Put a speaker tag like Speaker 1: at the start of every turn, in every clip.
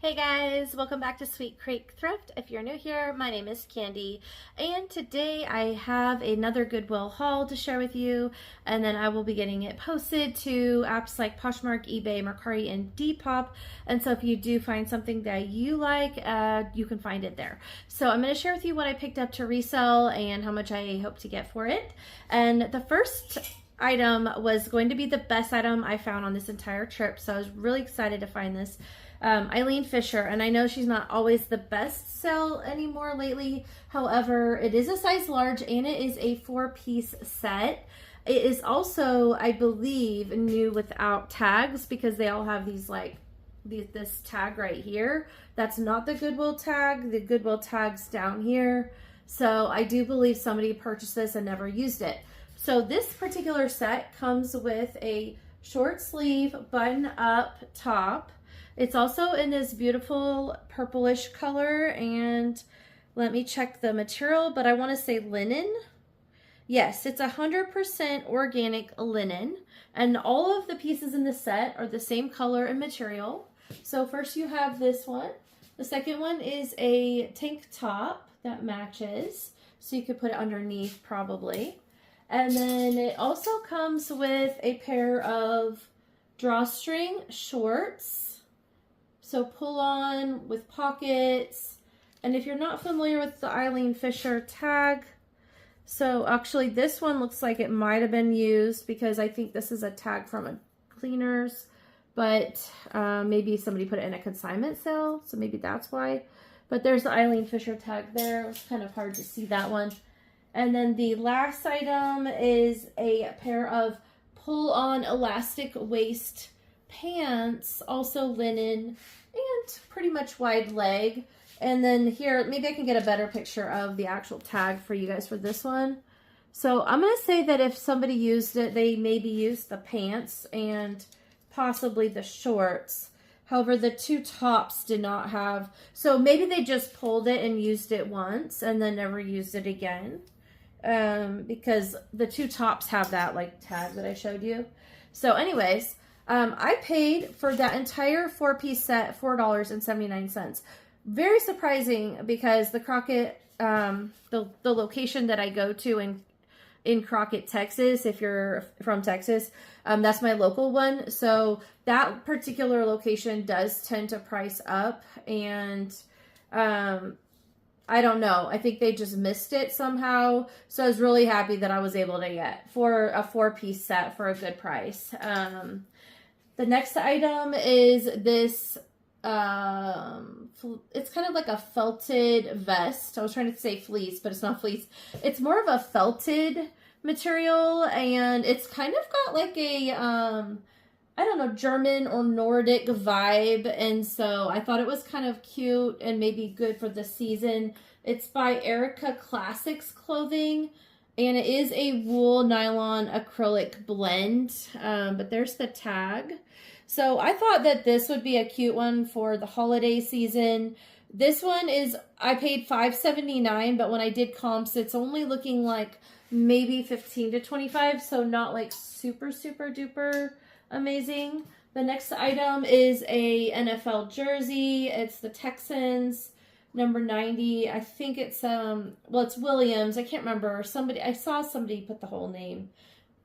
Speaker 1: Hey guys, welcome back to Sweet Creek Thrift. If you're new here, my name is Candy, and today I have another Goodwill haul to share with you, and then I will be getting it posted to apps like POSHMARK, eBay, Mercari, and Depop. And so if you do find something that you like, you can find it there. So I'm going to share with you what I picked up to resell and how much I hope to get for it. And the first item was going to be the best item I found on this entire trip, so I was really excited to find this. Eileen Fisher, and I know she's not always the best sell anymore lately. However, it is a size large and it is a 4-piece set. It is also, I believe, new without tags because they all have these this tag right here. That's not the Goodwill tag. The Goodwill tag's down here. So I do believe somebody purchased this and never used it. So this particular set comes with a short sleeve button up top. It's also in this beautiful purplish color, and let me check the material, but I want to say linen. Yes, it's 100% organic linen, and all of the pieces in the set are the same color and material. So first you have this one. The second one is a tank top that matches, so you could put it underneath probably. And then it also comes with a pair of drawstring shorts. So pull on with pockets. And if you're not familiar with the Eileen Fisher tag, so actually this one looks like it might have been used because I think this is a tag from a cleaners, but maybe somebody put it in a consignment sale, so maybe that's why. But there's the Eileen Fisher tag there. It's kind of hard to see that one. And then the last item is a pair of pull-on elastic waist pants, also linen, and pretty much wide leg. And then here, maybe I can get a better picture of the actual tag for you guys for this one. So I'm going to say that if somebody used it, they maybe used the pants and possibly the shorts. However, the two tops did not have, so maybe they just pulled it and used it once and then never used it again. Because the two tops have that tag that I showed you. So anyways, I paid for that entire 4-piece set $4.79. Very surprising because the Crockett, the location that I go to in Crockett, Texas, if you're from Texas, that's my local one. So that particular location does tend to price up, and I don't know. I think they just missed it somehow. So I was really happy that I was able to get for a 4-piece set for a good price. The next item is this, it's kind of like a felted vest. I was trying to say fleece, but it's not fleece. It's more of a felted material, and it's kind of got like a, I don't know, German or Nordic vibe. And so I thought it was kind of cute and maybe good for the season. It's by Erica Classics Clothing, and it is a wool nylon acrylic blend. But there's the tag. So I thought that this would be a cute one for the holiday season. This one is, I paid $5.79, but when I did comps, it's only looking like maybe 15 to 25. So not like super, super duper amazing. The next item is a NFL jersey. It's the Texans, number 90. I think it's well, it's Williams. I can't remember. I saw somebody put the whole name.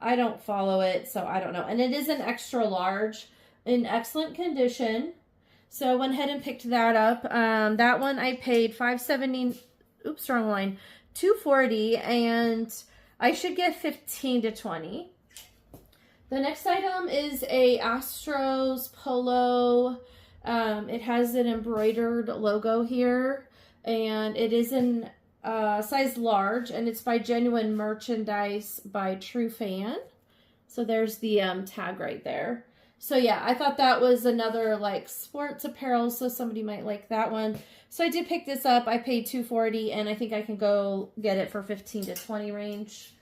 Speaker 1: I don't follow it, so I don't know. And it is an extra large in excellent condition. So I went ahead and picked that up. That one I paid $5.70. Oops, wrong line. $2.40, and I should get 15 to 20. The next item is a Astros polo. It has an embroidered logo here, and it is in size large, and it's by Genuine Merchandise by True Fan. So there's the tag right there. So yeah, I thought that was another sports apparel, so somebody might like that one. So I did pick this up. I paid $2.40, and I think I can go get it for 15 to 20 range.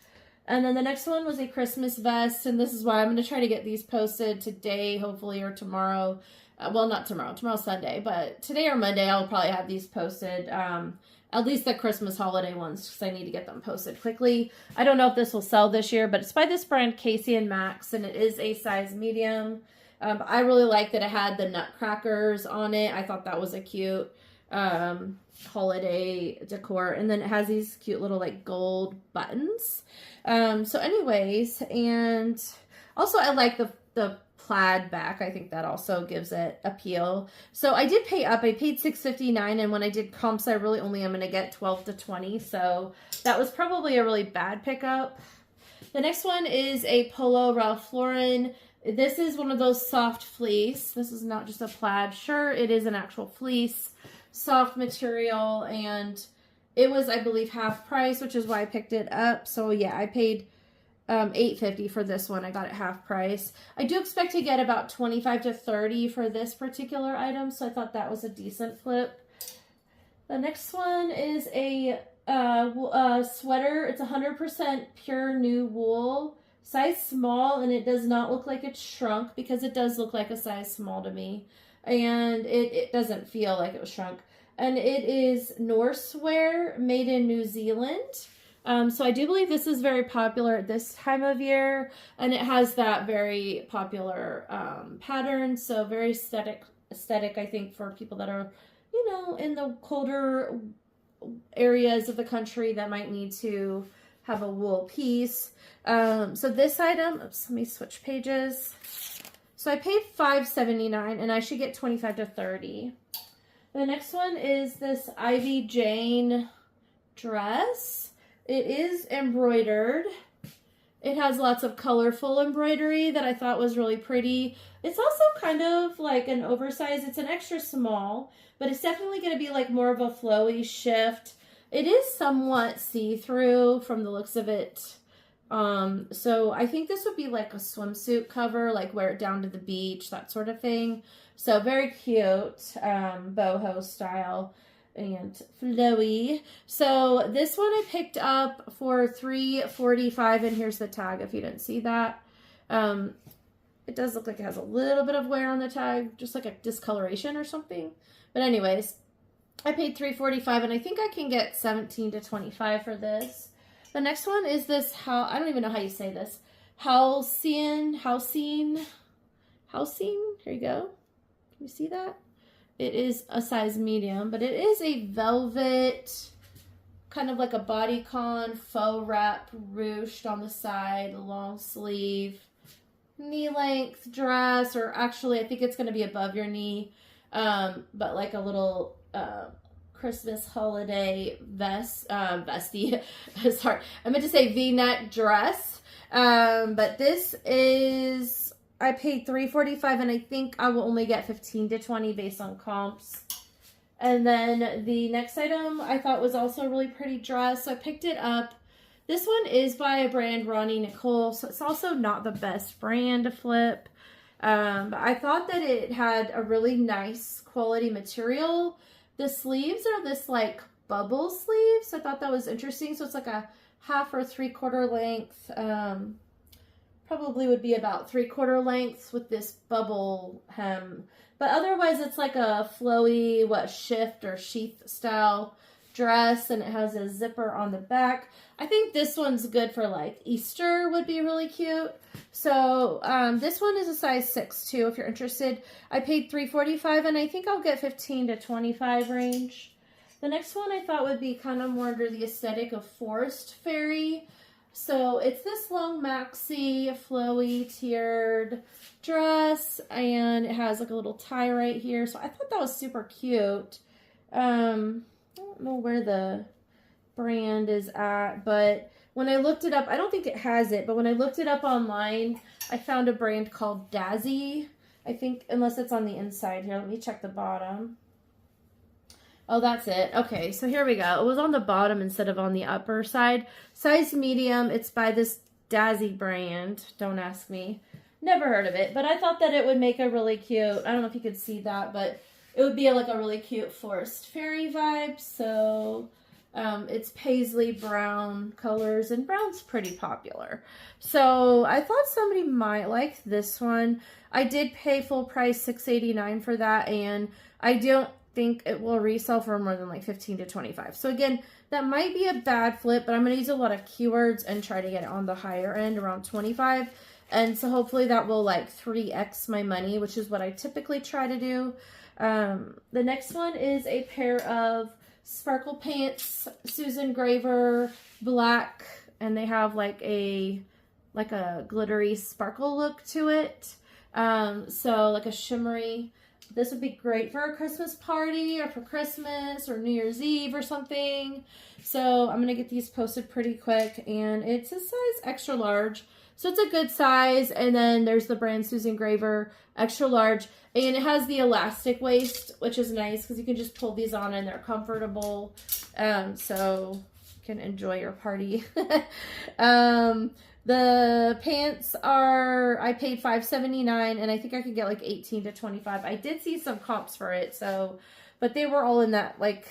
Speaker 1: And then the next one was a Christmas vest, and this is why I'm going to try to get these posted today, hopefully, or tomorrow. Well, not tomorrow. Tomorrow's Sunday, but today or Monday I'll probably have these posted. At least the Christmas holiday ones, because I need to get them posted quickly. I don't know if this will sell this year, but it's by this brand, Casey & Max, and it is a size medium. I really like that it had the nutcrackers on it. I thought that was a cute holiday decor. And then it has these cute little like gold buttons. So anyways, and also I like the plaid back. I think that also gives it appeal. So I did pay up. I paid $6.59, and when I did comps, I really only am going to get 12 to 20. So that was probably a really bad pickup. The next one is a Polo Ralph Lauren. This is one of those soft fleece. This is not just a plaid. Sure, it is an actual fleece, soft material, and it was, I believe, half price, which is why I picked it up. So yeah, I paid $8.50 for this one. I got it half price. I do expect to get about 25 to 30 for this particular item, so I thought that was a decent flip. The next one is a sweater. It's 100% pure new wool, size small, and it does not look like it's shrunk because it does look like a size small to me, and it doesn't feel like it was shrunk. And it is Norse wear, made in New Zealand. So I do believe this is very popular at this time of year, and it has that very popular pattern. So very aesthetic, I think, for people that are, you know, in the colder areas of the country that might need to have a wool piece. So this item, oops, let me switch pages. So I paid $5.79, and I should get 25 to 30. The next one is this Ivy Jane dress. It is embroidered. It has lots of colorful embroidery that I thought was really pretty. It's also kind of like an oversized. It's an extra small, but it's definitely going to be like more of a flowy shift. It is somewhat see-through from the looks of it. So I think this would be like a swimsuit cover, like wear it down to the beach, that sort of thing. So very cute, boho style and flowy. So this one I picked up for $3.45, and here's the tag if you didn't see that. It does look like it has a little bit of wear on the tag, just like a discoloration or something. But anyways, I paid $3.45, and I think I can get 17 to 25 for this. The next one is this, I don't even know how you say this, Halcyon. Here you go. Can you see that? It is a size medium, but it is a velvet, kind of like a bodycon faux wrap ruched on the side, long sleeve, knee-length dress, or actually I think it's going to be above your knee, but like a little Christmas holiday vestie. Sorry, I meant to say V-neck dress, but this is, I paid $3.45, and I think I will only get 15 to 20 based on comps. And then the next item I thought was also a really pretty dress, so I picked it up. This one is by a brand, Ronnie Nicole, so it's also not the best brand to flip. But I thought that it had a really nice quality material. The sleeves are this like bubble sleeves. I thought that was interesting. So it's like a half or 3/4 length. Probably would be about 3/4 lengths with this bubble hem. But otherwise it's like a flowy, shift or sheath style dress, and it has a zipper on the back. I think this one's good for like Easter, would be really cute. So this one is a size 6 too, if you're interested. I paid $3.45, and I think I'll get 15 to 25 range. The next one I thought would be kind of more under the aesthetic of Forest Fairy. So it's this long maxi, flowy, tiered dress, and it has like a little tie right here. So I thought that was super cute. I don't know where the brand is at, but when I looked it up, I don't think it has it, but when I looked it up online, I found a brand called Dazzy, I think, unless it's on the inside here. Let me check the bottom. Oh, that's it. Okay, so here we go. It was on the bottom instead of on the upper side. Size medium. It's by this Dazzy brand. Don't ask me. Never heard of it, but I thought that it would make a really cute, I don't know if you could see that, but it would be like a really cute Forest Fairy vibe. So it's paisley brown colors, and brown's pretty popular. So I thought somebody might like this one. I did pay full price $6.89 for that, and I don't think it will resell for more than like 15 to 25. So again, that might be a bad flip, but I'm going to use a lot of keywords and try to get it on the higher end, around 25. And so hopefully that will like 3x my money, which is what I typically try to do. The next one is a pair of sparkle pants, Susan Graver, black, and they have like a glittery sparkle look to it. So like a shimmery. This would be great for a Christmas party or for Christmas or New Year's Eve or something. So I'm going to get these posted pretty quick, and it's a size extra large. So it's a good size. And then there's the brand Susan Graver, extra large. And it has the elastic waist, which is nice because you can just pull these on and they're comfortable. So you can enjoy your party. The pants are, I paid $5.79, and I think I could get like 18 to 25. I did see some comps for it, so, but they were all in that, like,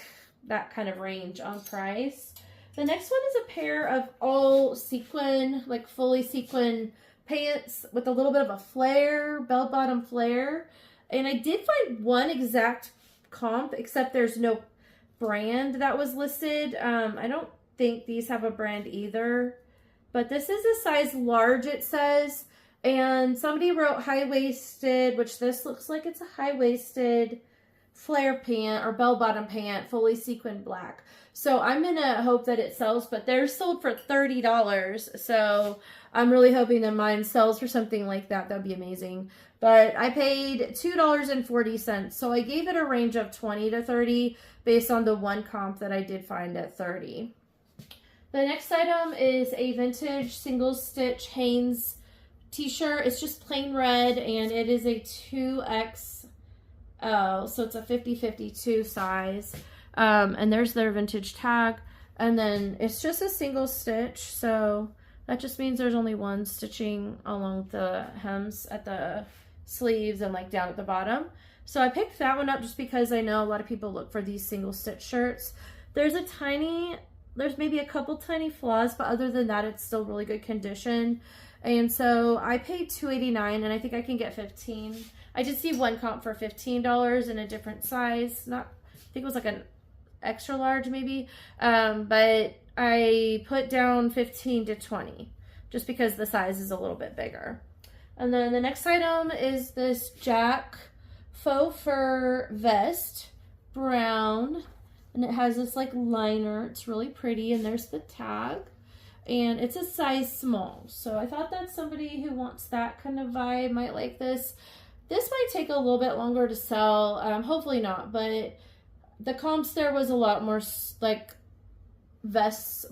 Speaker 1: that kind of range on price. The next one is a pair of all sequin, like fully sequin pants with a little bit of a flare, bell bottom flare. And I did find one exact comp, except there's no brand that was listed. I don't think these have a brand either. But this is a size large, it says. And somebody wrote high-waisted, which this looks like it's a high-waisted flare pant or bell-bottom pant, fully sequined black. So I'm going to hope that it sells, but they're sold for $30. So I'm really hoping that mine sells for something like that. That'd be amazing. But I paid $2.40. So I gave it a range of 20 to 30 based on the one comp that I did find at 30. The next item is a vintage single stitch Hanes t-shirt. It's just plain red, and it is a 2XL, so it's a 50-52 size. And there's their vintage tag, and then it's just a single stitch, so that just means there's only one stitching along the hems at the sleeves and like down at the bottom. So I picked that one up just because I know a lot of people look for these single stitch shirts. There's maybe a couple tiny flaws, but other than that, it's still really good condition. And so I paid $2.89, and I think I can get 15. I did see one comp for $15 in a different size. I think it was like an extra large maybe. But I put down 15 to 20 just because the size is a little bit bigger. And then the next item is this Jack faux fur vest, brown. And it has this like liner. It's really pretty. And there's the tag. And it's a size small. So I thought that somebody who wants that kind of vibe might like this. This might take a little bit longer to sell. Hopefully not. But the comps there was a lot more like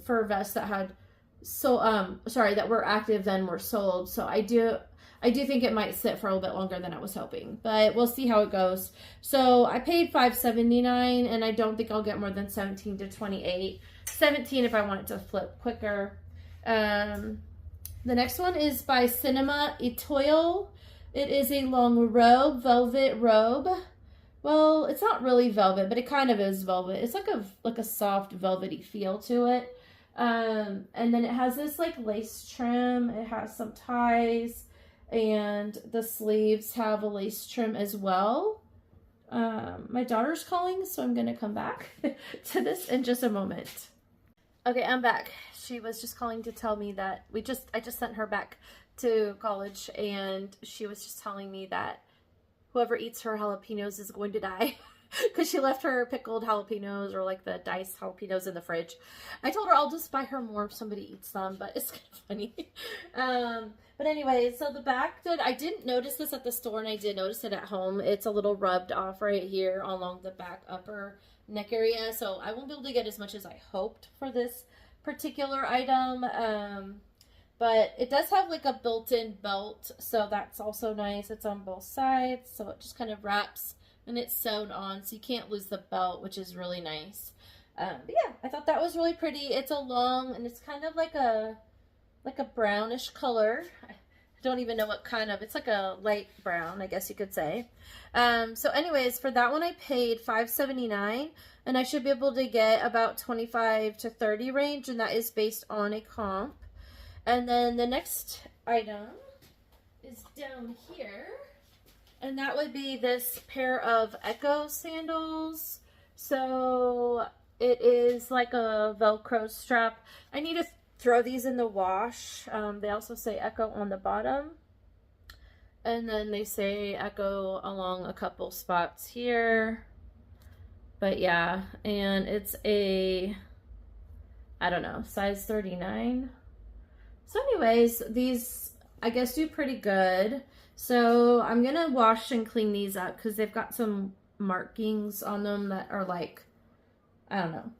Speaker 1: fur vests that had that were active than were sold. So I do think it might sit for a little bit longer than I was hoping, but we'll see how it goes. So I paid $5.79, and I don't think I'll get more than 17 to 28. 17 if I want it to flip quicker. The next one is by Cinema Etoile. It is a long robe, velvet robe. Well, it's not really velvet, but it kind of is velvet. It's like a soft velvety feel to it. And then it has this like lace trim. It has some ties. And the sleeves have a lace trim as well. My daughter's calling, so I'm going to come back to this in just a moment. Okay, I'm back. She was just calling to tell me that I just sent her back to college, and she was just telling me that whoever eats her jalapenos is going to die. Because she left her pickled jalapenos or like the diced jalapenos in the fridge. I told her I'll just buy her more if somebody eats them, but it's kind of funny. But anyway, so the back, I didn't notice this at the store, and I did notice it at home. It's a little rubbed off right here along the back upper neck area. So I won't be able to get as much as I hoped for this particular item. But it does have like a built-in belt, so that's also nice. It's on both sides, so it just kind of wraps. And it's sewn on, so you can't lose the belt, which is really nice. But yeah, I thought that was really pretty. It's a long, and it's kind of like a brownish color. I don't even know what kind of. It's like a light brown, I guess you could say. So anyways, for that one I paid $5.79, and I should be able to get about 25 to 30 range, and that is based on a comp. And then the next item is down here. And that would be this pair of Echo sandals. So it is like a Velcro strap. I need throw these in the wash. They also say Echo on the bottom. And then they say Echo along a couple spots here. But yeah, and it's a, I don't know, size 39. So anyways, these I guess do pretty good. So I'm gonna wash and clean these up because they've got some markings on them that are like, I don't know.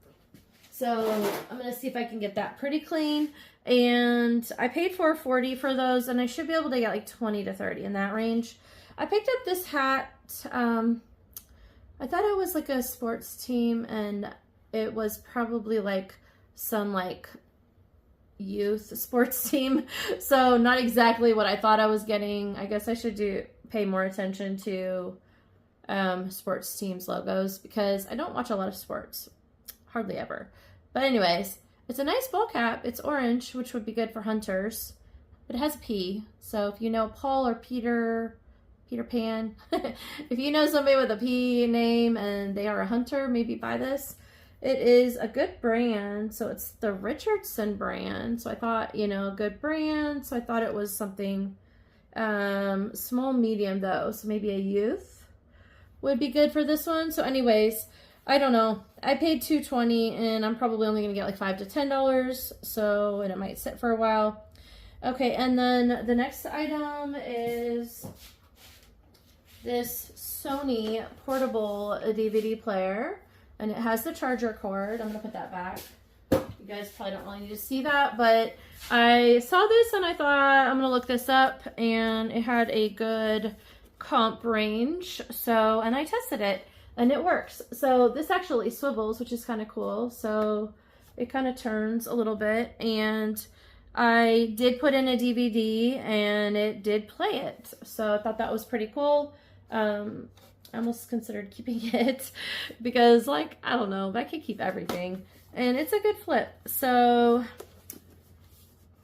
Speaker 1: So I'm gonna see if I can get that pretty clean. And I paid $4.40 for those, and I should be able to get like 20 to 30 in that range. I picked up this hat. I thought it was like a sports team, and it was probably like some like youth sports team. So not exactly what I thought I was getting. I guess I should pay more attention to sports teams logos because I don't watch a lot of sports, hardly ever. But anyways, it's a nice ball cap. It's orange, which would be good for hunters. It has a P, so if you know Paul or Peter Pan, if you know somebody with a P name and they are a hunter, maybe buy this. It is a good brand, so it's the Richardson brand. So I thought, you know, a good brand. So I thought it was something small, medium though. So maybe a youth would be good for this one. So anyways, I don't know. I paid $2.20 and I'm probably only gonna get like $5 to $10. So, and it might sit for a while. Okay, and then the next item is this Sony portable DVD player. And it has the charger cord. I'm going to put that back. You guys probably don't really need to see that. But I saw this and I thought I'm going to look this up. And it had a good comp range. So, and I tested it. And it works. So this actually swivels, which is kind of cool. So it kind of turns a little bit. And I did put in a DVD and it did play it. So I thought that was pretty cool. I almost considered keeping it because, like, I don't know, I could keep everything. And it's a good flip. So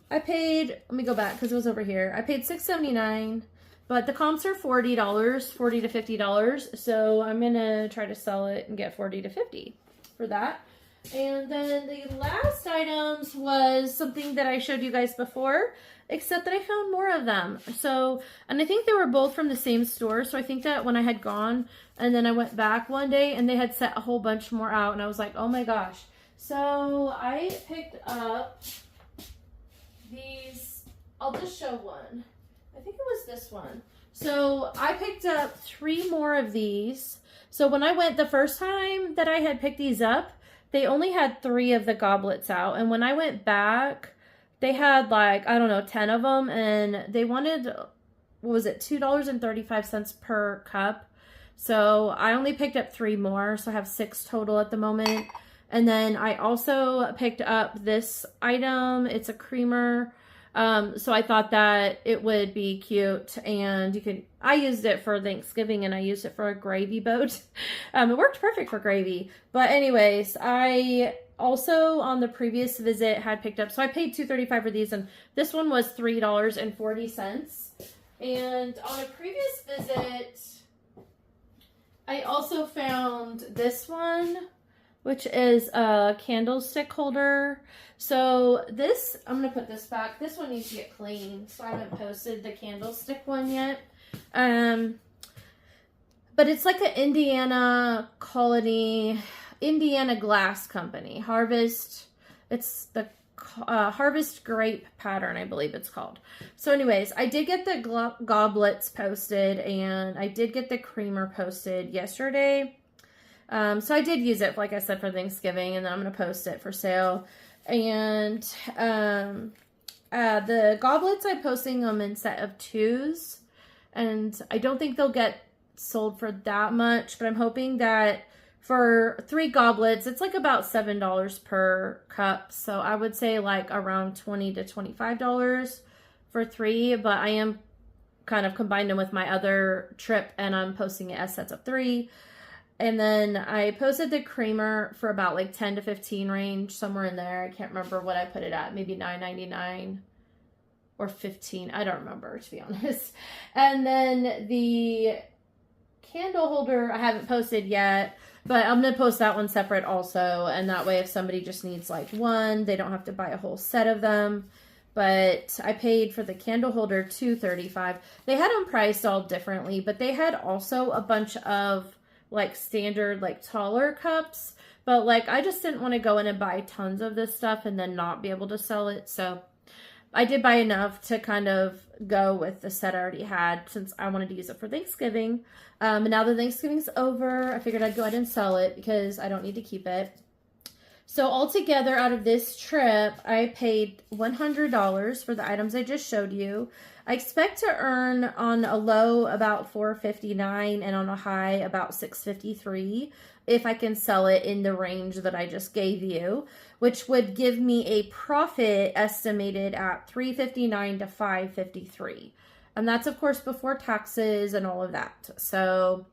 Speaker 1: I paid, let me go back because it was over here. I paid $6.79, but the comps are $40, $40 to $50. So I'm going to try to sell it and get $40 to $50 for that. And then the last items was something that I showed you guys before, except that I found more of them. So, and I think they were both from the same store. So I think that when I had gone and then I went back one day and they had set a whole bunch more out and I was like, oh my gosh. So I picked up these, I'll just show one. I think it was this one. So I picked up 3 more of these. So when I went the first time that I had picked these up, they only had 3 of the goblets out. And when I went back, they had like, I don't know, 10 of them. And they wanted, what was it, $2.35 per cup. So I only picked up 3 more. So I have 6 total at the moment. And then I also picked up this item. It's a creamer. So I thought that it would be cute, and you could, I used it for Thanksgiving and I used it for a gravy boat. It worked perfect for gravy. But anyways, I also on the previous visit had picked up, so I paid $2.35 for these, and this one was $3.40. And on a previous visit, I also found this one, which is a candlestick holder. So this, I'm going to put this back. This one needs to get clean, so I haven't posted the candlestick one yet. But it's like an Indiana glass company. Harvest, it's the Harvest Grape pattern, I believe it's called. So anyways, I did get the goblets posted, and I did get the creamer posted yesterday. So I did use it, like I said, for Thanksgiving, and then I'm going to post it for sale. And the goblets, I'm posting them in set of 2s. And I don't think they'll get sold for that much, but I'm hoping that for 3 goblets, it's like about $7 per cup. So I would say like around $20 to $25 for 3, but I am kind of combined them with my other trip, and I'm posting it as sets of 3. And then I posted the creamer for about like 10 to 15 range, somewhere in there. I can't remember what I put it at, maybe $9.99 or 15. I don't remember, to be honest. And then the candle holder I haven't posted yet. But I'm going to post that one separate also. And that way if somebody just needs like one, they don't have to buy a whole set of them. But I paid for the candle holder $2.35. They had them priced all differently, but they had also a bunch of like standard, like taller cups. But like, I just didn't want to go in and buy tons of this stuff and then not be able to sell it. So I did buy enough to kind of go with the set I already had since I wanted to use it for Thanksgiving. And now that Thanksgiving's over, I figured I'd go ahead and sell it because I don't need to keep it. So altogether out of this trip, I paid $100 for the items I just showed you. I expect to earn on a low about $4.59 and on a high about $6.53 if I can sell it in the range that I just gave you, which would give me a profit estimated at $3.59 to $5.53. And that's of course before taxes and all of that. So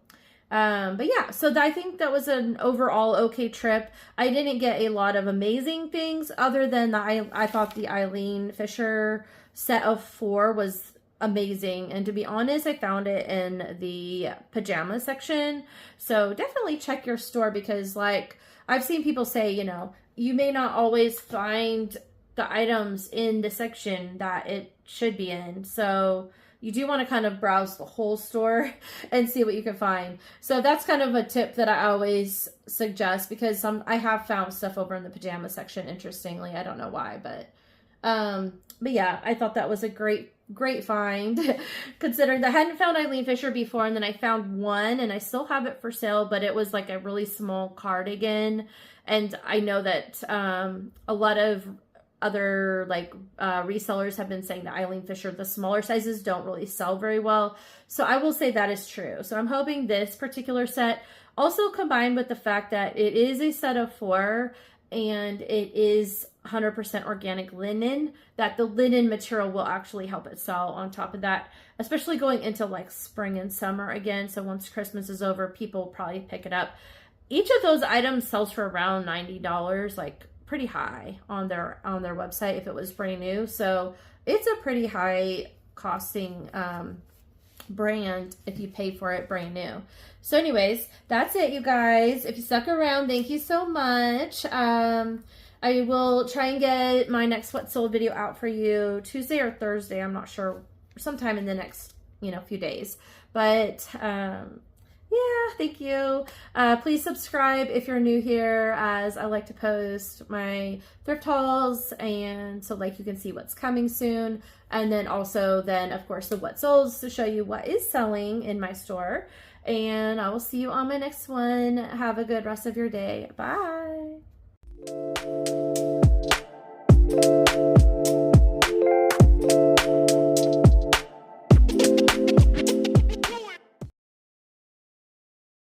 Speaker 1: but yeah, so I think that was an overall okay trip. I didn't get a lot of amazing things other than I thought the Eileen Fisher set of 4 was amazing. And to be honest, I found it in the pajama section. So definitely check your store because like I've seen people say, you know, you may not always find the items in the section that it should be in. So you do want to kind of browse the whole store and see what you can find. So that's kind of a tip that I always suggest because I have found stuff over in the pajama section, interestingly. I don't know why, but yeah, I thought that was a great find considering that I hadn't found Eileen Fisher before, and then I found one and I still have it for sale, but it was like a really small cardigan. And I know that a lot of other like resellers have been saying that Eileen Fisher, the smaller sizes don't really sell very well. So I will say that is true. So I'm hoping this particular set also combined with the fact that it is a set of 4 and it is 100% organic linen, that the linen material will actually help it sell on top of that, especially going into like spring and summer again. So once Christmas is over, people will probably pick it up. Each of those items sells for around $90, like pretty high on their website if it was brand new. So it's a pretty high costing brand if you pay for it brand new. So anyways, that's it, you guys. If you stuck around, thank you so much. I will try and get my next what sold video out for you Tuesday or Thursday. I'm not sure, sometime in the next few days. But yeah, thank you. Please subscribe if you're new here, as I like to post my thrift hauls, and so like you can see what's coming soon. And then also of course the what solds to show you what is selling in my store. And I will see you on my next one. Have a good rest of your day. Bye.